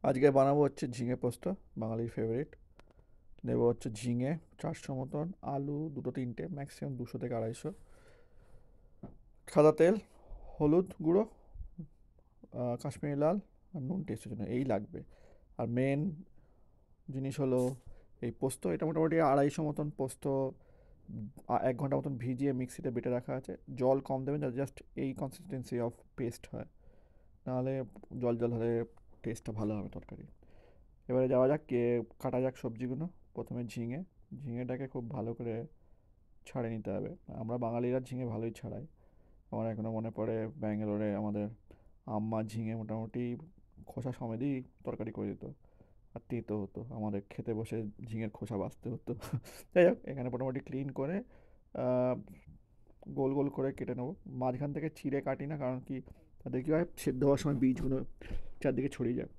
আজকে বানাবো হচ্ছে ঝিঙে পোস্ত, বাঙালির ফেভারিট। নেবো হচ্ছে ঝিঙে 400 মতন, আলু দুটো তিনটে, ম্যাক্সিমাম 200 থেকে 250, সাদা তেল, হলুদ গুঁড়ো, কাশ্মীরি লাল, আর নুন টেস্টের জন্য এই লাগবে। আর মেন জিনিস হলো এই পোস্ত। এটা মোটামুটি 250 মতন পোস্ত 1 ঘন্টা মতন ভিজিয়ে মিক্সিতে বেটে রাখা আছে। জল কম দেবেন যাতে জাস্ট এই কনসিস্টেন্সি অফ পেস্ট হয়, নাহলে জল জল হলে টেস্টটা ভালো হবে তরকারি। এবারে যাওয়া যাক, কাটা যাক সবজিগুলো। প্রথমে ঝিঙে, ঝিঙেটাকে খুব ভালো করে ছাড়ে নিতে হবে। আমরা বাঙালিরা ঝিঙে ভালোই ছাড়াই। আমার এখনও মনে পড়ে ব্যাঙ্গালোরে আমাদের আম্মা ঝিঙে মোটামুটি খোসা সমেতই তরকারি করে দিত। আর তেতো হতো, আমাদের খেতে বসে ঝিঙের খোসা বাছতে হতো। যাই হোক, এখানে মোটামুটি ক্লিন করে আহ, গোল গোল করে কেটে নেবো। মাঝখান থেকে চিড়ে কাটি না, কারণ কি তাদের কী হয়, সেদ্ধ হওয়ার সময় বীজগুলো চারদিকে ছড়িয়ে যায়।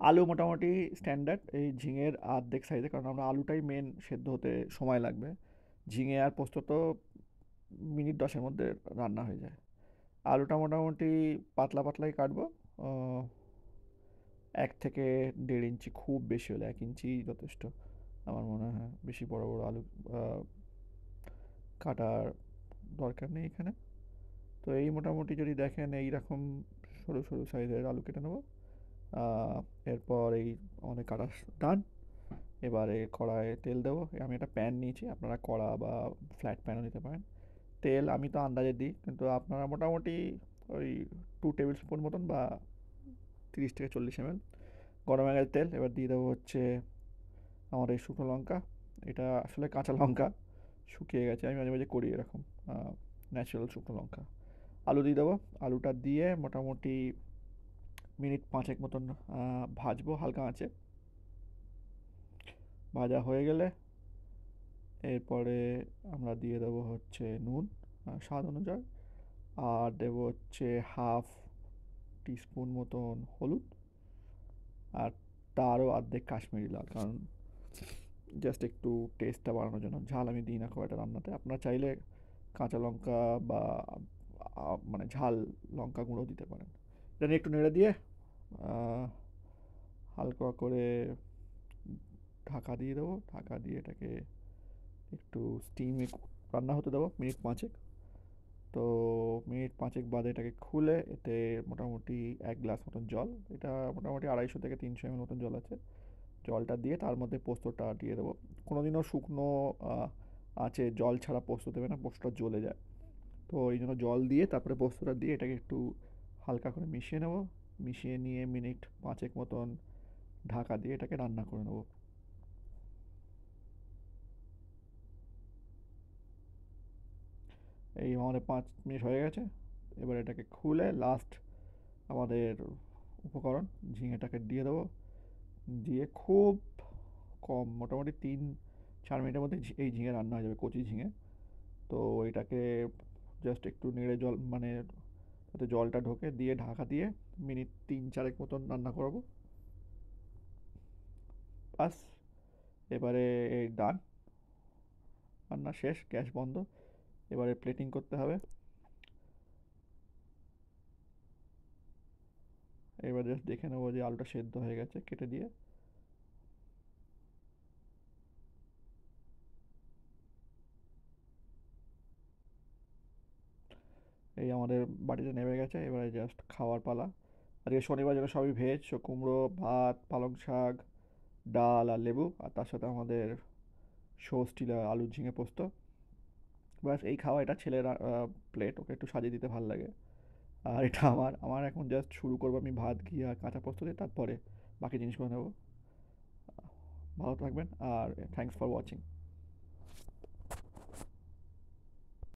আলু মোটামুটি স্ট্যান্ডার্ড এই ঝিঙের আর্ধেক সাইজে, কারণ আমরা আলুটাই মেন সেদ্ধ হতে সময় লাগবে। ঝিঙে আর পোস্ত তো মিনিট 10-এর মধ্যে রান্না হয়ে যায়। আলুটা মোটামুটি পাতলা পাতলাই কাটবো। 1 থেকে 1.5 ইঞ্চি, খুব বেশি হলে 1 ইঞ্চি যথেষ্ট আমার মনে হয়। বেশি বড় বড় আলু আহ, কাটার দরকার নেই এখানে। তো এই মোটামুটি যদি দেখেন এইরকম সরু সরু সাইজের আলু কেটে নেবো। আহ, এরপর এই আমাদের কাটা ডান। এবারে কড়াইয়ে তেল দেবো। আমি একটা প্যান নিয়েছি, আপনারা কড়া বা ফ্ল্যাট প্যানও নিতে পারেন। তেল আমি তো আন্দাজে দিই, কিন্তু আপনারা মোটামুটি ওই 2 টেবিল স্পুন মতন বা 30 থেকে 40 ml গরম হয়ে গেছে তেল। এবার দিয়ে দেবো হচ্ছে আমার এই শুকনো লঙ্কা। এটা আসলে কাঁচা লঙ্কা, শুকিয়ে গেছে, আমি মাঝে মাঝে করি এরকম ন্যাচারাল শুকনো লঙ্কা। আলু দিয়ে দেবো। আলুটা দিয়ে মোটামুটি মিনিট 5 মতন ভাজবো হালকা আঁচে। ভাজা হয়ে গেলে এরপরে আমরা দিয়ে দেবো হচ্ছে নুন স্বাদ অনুযায়ী, আর দেবো হচ্ছে হাফ টিস্পুন মতন হলুদ, আর তারও অর্ধেক কাশ্মীরি লাল, কারণ জাস্ট একটু টেস্টটা বাড়ানোর জন্য। ঝাল আমি দিই না খুব একটা রান্নাতে। আপনারা চাইলে কাঁচা লঙ্কা বা মানে ঝাল লঙ্কা গুঁড়ো দিতে পারেন। এটা নিয়ে একটু নেড়ে দিয়ে আহ, হালকা করে ঢাকা দিয়ে দেবো। ঢাকা দিয়ে এটাকে একটু স্টিমে রান্না হতে দেবো মিনিট 5। তো মিনিট 5 বাদে এটাকে খুলে এতে মোটামুটি 1 গ্লাস মতন জল, এটা মোটামুটি 250 থেকে 300 ml মতন জল আছে, জলটা দিয়ে তার মধ্যে পোস্তটা দিয়ে দেবো। কোনোদিনও শুকনো আছে জল ছাড়া পোস্ত দেবে না, পোস্তটা জ্বলে যায়। তো এই জন্য জল দিয়ে তারপরে পোস্তটা দিয়ে এটাকে একটু হালকা করে মিশিয়ে নেবো। মিশিয়ে নিয়ে মিনিট 5 মতন ঢাকা দিয়ে এটাকে রান্না করে নেবো। এই আমাদের 5 মিনিট হয়ে গেছে। এবার এটাকে খুলে লাস্ট আমাদের উপকরণ ঝিঙেটাকে দিয়ে দেবো। দিয়ে খুব কম, মোটামুটি 3-4 মিনিটের মধ্যে এই ঝিঙে রান্না হয়ে যাবে, কচি ঝিঙে। তো এটাকে জাস্ট একটু নেড়ে জল মানে যাতে জলটা ঢোকে দিয়ে ঢাকা দিয়ে মিনিট 3-4 মতন রান্না করবো। বাস, এবারে এই ডান, রান্না শেষ, গ্যাস বন্ধ। এবারে প্লেটিং করতে হবে। এবার জাস্ট দেখে নেবো যে আলুটা সেদ্ধ হয়ে গেছে, কেটে দিয়ে এই আমাদের বাটিতে নেমে গেছে। এবারে জাস্ট খাওয়ার পালা। আজকে শনিবার জন্য সবই ভেজ, কুমড়ো, ভাত, পালং শাক, ডাল আর লেবু, আর তার সাথে আমাদের ষষ্ঠী আলু ঝিঙে পোস্ত। ব্যাস এই খাওয়া। এটা ছেলের প্লেট, ওকে একটু সাজিয়ে দিতে ভালো লাগে। আর এটা আমার আমার এখন জাস্ট শুরু করবো আমি ভাত ঘি আর কাঁচা পোস্ত দিয়ে, তারপরে বাকি জিনিসগুলো নেবো। ভালো থাকবেন আর থ্যাংকস ফর ওয়াচিং।